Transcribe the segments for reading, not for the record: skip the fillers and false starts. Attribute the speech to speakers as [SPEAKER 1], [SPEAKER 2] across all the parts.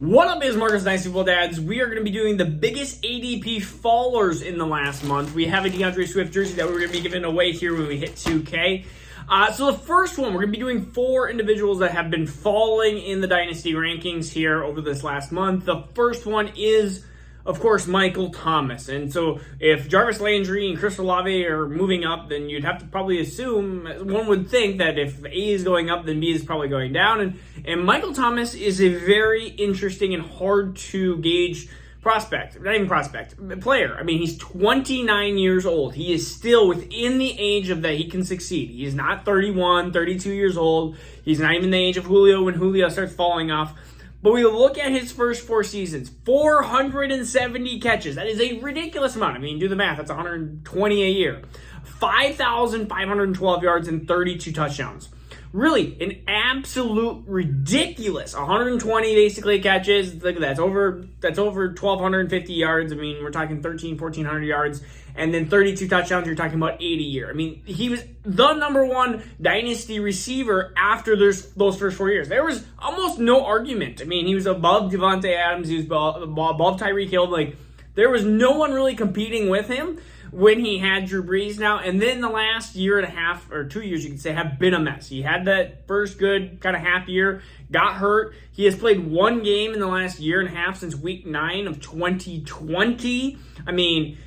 [SPEAKER 1] What up is Marcus Dynasty Football Dads. We are going to be doing the biggest ADP fallers in the last month. We have a DeAndre Swift jersey that we're going to be giving away here when we hit 2K. So the first one, we're going to be doing 4 individuals that have been falling in the Dynasty rankings here over this last month. The first one is, of course, Michael Thomas. And so if Jarvis Landry and Chris Olave are moving up, then you'd have to probably assume, one would think that if A is going up, then B is probably going down. And Michael Thomas is a very interesting and hard to gauge prospect. Not even prospect, player. I mean, he's 29 years old. He is still within the age of that he can succeed. He is not 31, 32 years old. He's not even the age of Julio when Julio starts falling off. But we look at his first 4 seasons, 470 catches. That is a ridiculous amount. I mean, do the math. That's 120 a year. 5,512 yards and 32 touchdowns. Really, an absolute ridiculous 120 basically catches. Look at that. That's over 1,250 yards. I mean, we're talking 1,400 yards. And then 32 touchdowns, you're talking about 80 a year. I mean, he was the number 1 dynasty receiver after those first 4 years. There was almost no argument. I mean, he was above Devontae Adams. He was above Tyreek Hill. Like, there was no one really competing with him when he had Drew Brees now. And then the last year and a half, or 2 years, you could say, have been a mess. He had that first good kind of half year, got hurt. He has played 1 game in the last year and a half since week 9 of 2020. I mean,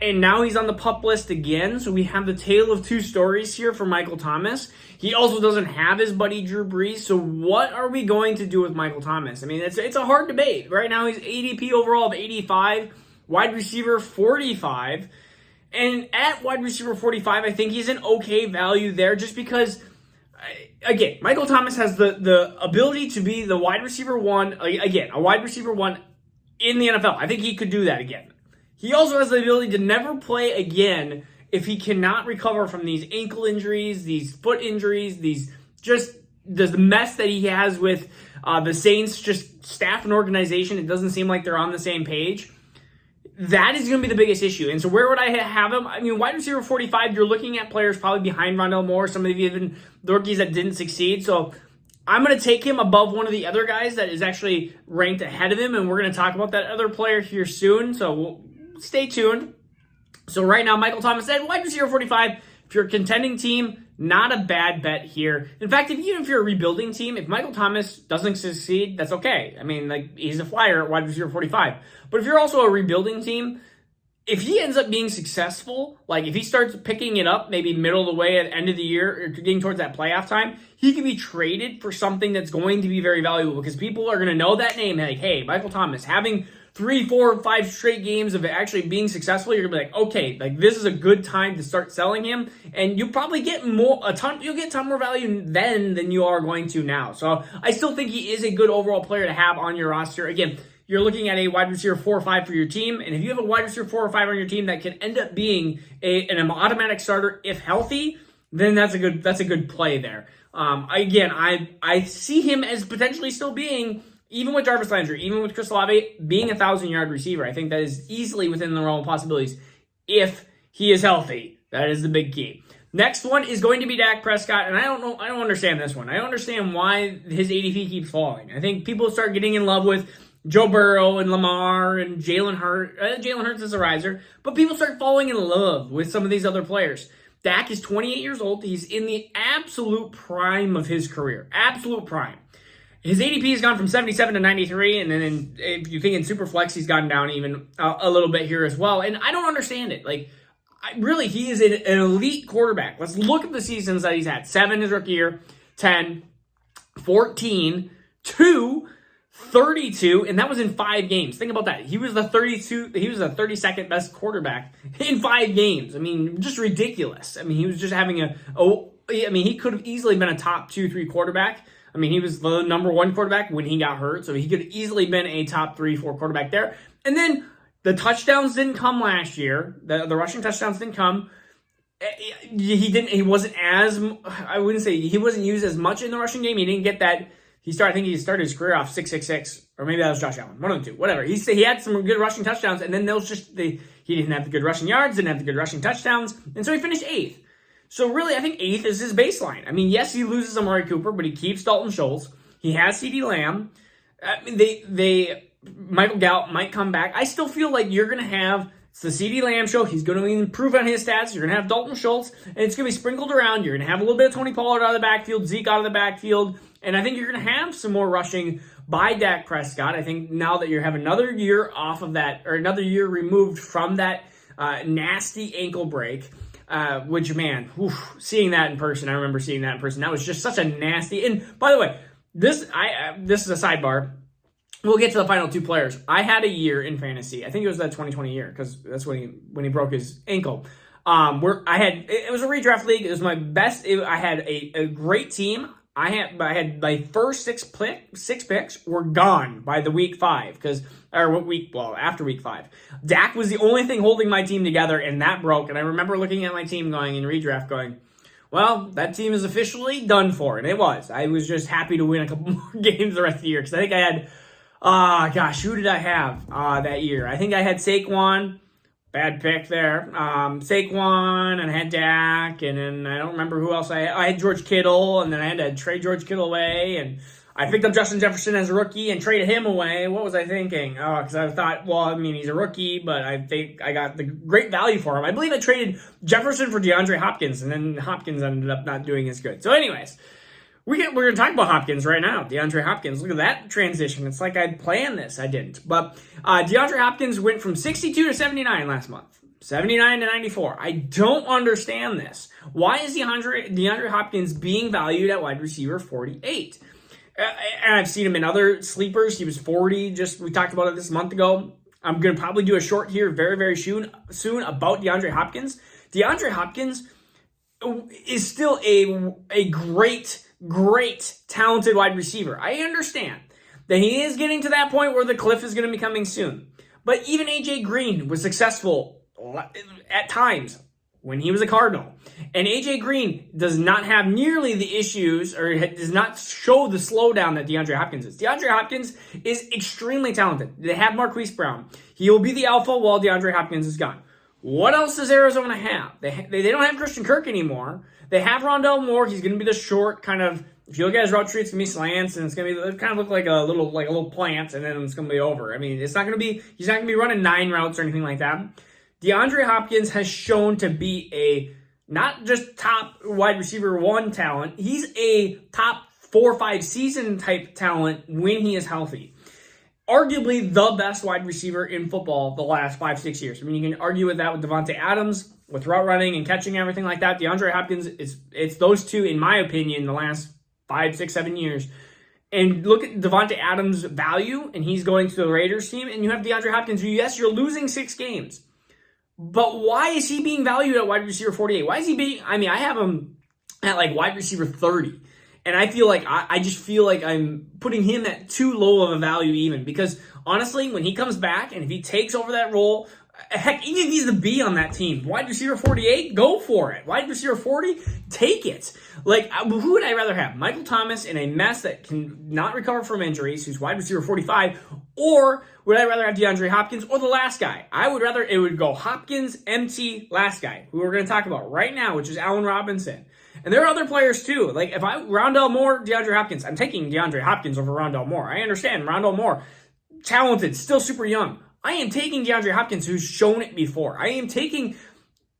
[SPEAKER 1] and now he's on the PUP list again, so we have the tale of 2 stories here for Michael Thomas. He also doesn't have his buddy Drew Brees, so what are we going to do with Michael Thomas? I mean, it's a hard debate. Right now, he's ADP overall of 85, wide receiver 45, and at wide receiver 45, I think he's an okay value there just because, again, Michael Thomas has the ability to be the wide receiver 1, again, a wide receiver 1 in the NFL. I think he could do that again. He also has the ability to never play again if he cannot recover from these ankle injuries, these foot injuries, the mess that he has with the Saints, just staff and organization. It doesn't seem like they're on the same page. That is going to be the biggest issue. And so where would I have him? I mean, wide receiver 45, you're looking at players probably behind Rondale Moore, some of even the rookies that didn't succeed. So I'm going to take him above one of the other guys that is actually ranked ahead of him, and we're going to talk about that other player here soon. So stay tuned. So right now, Michael Thomas at wide receiver 45. If you're a contending team, not a bad bet here. In fact, even if you're a rebuilding team, if Michael Thomas doesn't succeed, that's okay. I mean, like, he's a flyer at wide receiver 45. But if you're also a rebuilding team, if he ends up being successful, like if he starts picking it up maybe middle of the way at the end of the year or getting towards that playoff time, he can be traded for something that's going to be very valuable because people are going to know that name. Like, hey, Michael Thomas, having 3, 4, 5 straight games of actually being successful, you're gonna be like, okay, like this is a good time to start selling him, and you'll probably get you'll get a ton more value then than you are going to now. So I still think he is a good overall player to have on your roster. Again, you're looking at a wide receiver 4 or 5 for your team, and if you have a wide receiver 4 or 5 on your team that can end up being an automatic starter if healthy, then that's a good play there. Again, I see him as potentially still being, even with Jarvis Landry, even with Chris Olave, being a 1,000-yard receiver. I think that is easily within the realm of possibilities if he is healthy. That is the big key. Next one is going to be Dak Prescott, and I don't understand this one. I don't understand why his ADP keeps falling. I think people start getting in love with Joe Burrow and Lamar and Jalen Hurts. Jalen Hurts is a riser, but people start falling in love with some of these other players. Dak is 28 years old. He's in the absolute prime of his career. Absolute prime. His ADP has gone from 77 to 93, and then if you think in Superflex, he's gone down even a little bit here as well. And I don't understand it. Like, really, he is an elite quarterback. Let's look at the seasons that he's had. 7 his rookie year, 10, 14, 2, 32, and that was in 5 games. Think about that. He was the 32nd best quarterback in 5 games. I mean, just ridiculous. I mean, he was just having he could have easily been a top 2, 3 quarterback. I mean, he was the number 1 quarterback when he got hurt, so he could have easily been a top 3, 4 quarterback there. And then the touchdowns didn't come last year. The rushing touchdowns didn't come. He wasn't used as much in the rushing game. He didn't get that. I think he started his career off 666, or maybe that was Josh Allen, one of the two, whatever. He had some good rushing touchdowns, and then he didn't have the good rushing yards, didn't have the good rushing touchdowns, and so he finished 8th. So really, I think 8th is his baseline. I mean, yes, he loses Amari Cooper, but he keeps Dalton Schultz. He has CeeDee Lamb. I mean, Michael Gallup might come back. I still feel like you're going to have, it's the CeeDee Lamb show. He's going to improve on his stats. You're going to have Dalton Schultz, and it's going to be sprinkled around. You're going to have a little bit of Tony Pollard out of the backfield, Zeke out of the backfield, and I think you're going to have some more rushing by Dak Prescott. I think now that you have another year off of that, or another year removed from that nasty ankle break, which, man, seeing that in person, I remember seeing that in person. That was just such a nasty, and by the way, this is a sidebar. We'll get to the final two players. I had a year in fantasy. I think it was that 2020 year, because that's when he broke his ankle. It was a redraft league. It was my best. I had a great team. I had my first six picks were gone by the after week 5. Dak was the only thing holding my team together, and that broke. And I remember looking at my team going in redraft going, well, that team is officially done for. And it was. I was just happy to win a couple more games the rest of the year, because I think I had, who did I have that year? I think I had Saquon. Bad pick there. Saquon, and I had Dak, and then I don't remember who else I had. I had George Kittle, and then I had to trade George Kittle away, and I picked up Justin Jefferson as a rookie and traded him away. What was I thinking? Oh, because I thought, well, I mean, he's a rookie, but I think I got the great value for him. I believe I traded Jefferson for DeAndre Hopkins, and then Hopkins ended up not doing as good. So anyways, we're going to talk about Hopkins right now. DeAndre Hopkins. Look at that transition. It's like I'd planned this. I didn't. But DeAndre Hopkins went from 62 to 79 last month. 79 to 94. I don't understand this. Why is DeAndre Hopkins being valued at wide receiver 48? And I've seen him in other sleepers. He was 40. We talked about it this month ago. I'm going to probably do a short here very, very soon about DeAndre Hopkins. DeAndre Hopkins is still a great talented wide receiver. I understand that he is getting to that point where the cliff is going to be coming soon. But even AJ Green was successful at times when he was a Cardinal. And AJ Green does not have nearly the issues, or does not show the slowdown that DeAndre Hopkins is. DeAndre Hopkins is extremely talented. They have Marquise Brown. He will be the alpha while DeAndre Hopkins is gone. What else does Arizona have? They don't have Christian Kirk anymore. They have Rondell Moore. He's going to be the short kind of, if you look at his route tree, it's going to be slants, and it's going to be kind of look like a little plant, and then it's going to be over. I mean, he's not going to be running 9 routes or anything like that. DeAndre Hopkins has shown to be a not just top wide receiver 1 talent. He's a top 4 or 5 season type talent when he is healthy. Arguably the best wide receiver in football the last 5-6 years. I mean, you can argue with that with Devontae Adams, with route running and catching, everything like that. DeAndre Hopkins, it's those two, in my opinion, the last 5, 6, 7 years. And look at Devontae Adams' value, and he's going to the Raiders team, and you have DeAndre Hopkins, who, yes, you're losing 6 games. But why is he being valued at wide receiver 48? Why is he being, I mean, I have him at like wide receiver 30. And I feel like, I just feel like I'm putting him at too low of a value even. Because honestly, when he comes back and if he takes over that role, heck, even if he's the B on that team, wide receiver 48, go for it. Wide receiver 40, take it. Like, who would I rather have? Michael Thomas in a mess that can not recover from injuries, who's wide receiver 45, or would I rather have DeAndre Hopkins or the last guy? I would rather it would go Hopkins, MT, last guy, who we're going to talk about right now, which is Allen Robinson. And there are other players too. Like, if Rondell Moore, DeAndre Hopkins, I'm taking DeAndre Hopkins over Rondell Moore. I understand Rondell Moore, talented, still super young. I am taking DeAndre Hopkins, who's shown it before. I am taking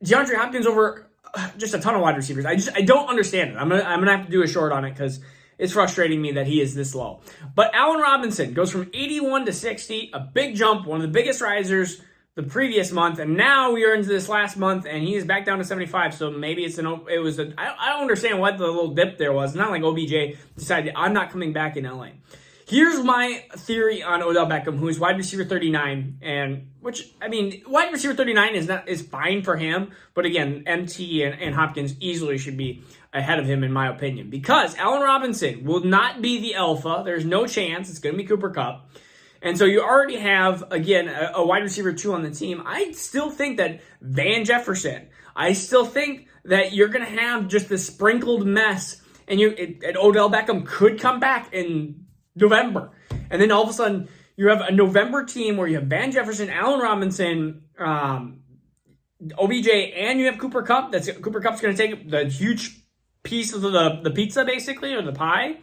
[SPEAKER 1] DeAndre Hopkins over just a ton of wide receivers. I don't understand it. I'm gonna have to do a short on it because it's frustrating me that he is this low. But Allen Robinson goes from 81 to 60, a big jump, one of the biggest risers the previous month, and now we are into this last month, and he is back down to 75. So maybe I don't understand what the little dip there was. Not like OBJ decided I'm not coming back in LA. Here's my theory on Odell Beckham, who is wide receiver 39, and which, I mean, wide receiver 39 is fine for him, but again, MT and Hopkins easily should be ahead of him in my opinion, because Allen Robinson will not be the alpha. There's no chance. It's going to be Cooper Kupp. And so you already have, again, a wide receiver 2 on the team. I still think that Van Jefferson, I still think that you're going to have just this sprinkled mess, and Odell Beckham could come back in November. And then all of a sudden, you have a November team where you have Van Jefferson, Allen Robinson, OBJ, and you have Cooper Kupp. Cooper Kupp's going to take the huge piece of the pizza, basically, or the pie.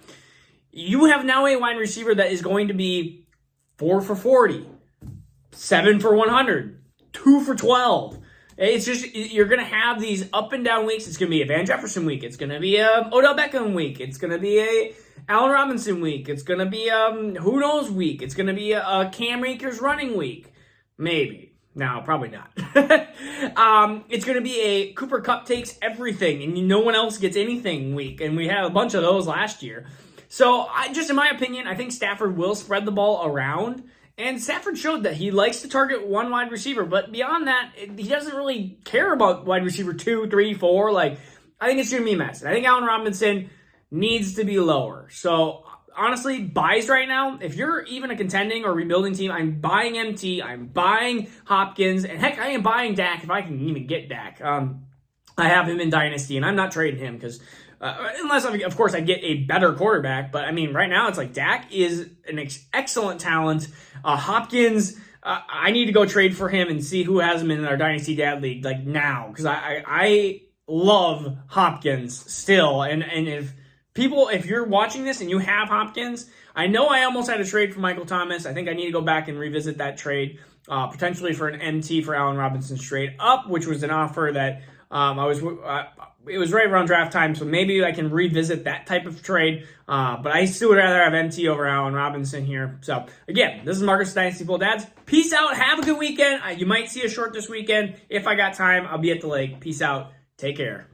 [SPEAKER 1] You have now a wide receiver that is going to be 4 for 40, 7 for 100, 2 for 12. It's just, you're going to have these up and down weeks. It's going to be a Van Jefferson week. It's going to be a Odell Beckham week. It's going to be a Allen Robinson week. It's going to be who knows week. It's going to be a Cam Akers running week. Maybe. No, probably not. It's going to be a Cooper Kupp takes everything and no one else gets anything week. And we had a bunch of those last year. So, just in my opinion, I think Stafford will spread the ball around. And Stafford showed that he likes to target one wide receiver, but beyond that, he doesn't really care about wide receiver 2, 3, 4. Like, I think it's going to be a mess. I think Allen Robinson needs to be lower. So, honestly, buys right now, if you're even a contending or rebuilding team, I'm buying MT, I'm buying Hopkins, and heck, I am buying Dak if I can even get Dak. I have him in Dynasty, and I'm not trading him because unless, of course, I get a better quarterback. But, I mean, right now it's like Dak is an excellent talent. Hopkins, I need to go trade for him and see who has him in our Dynasty Dad League, like, now. Because I love Hopkins still. And if you're watching this and you have Hopkins, I know I almost had a trade for Michael Thomas. I think I need to go back and revisit that trade, potentially for an MT for Allen Robinson straight up, which was an offer that it was right around draft time, so maybe I can revisit that type of trade. But I still would rather have MT over Allen Robinson here. So, again, this is Marcus Dynasty Full Dads. Peace out. Have a good weekend. You might see a short this weekend. If I got time, I'll be at the lake. Peace out. Take care.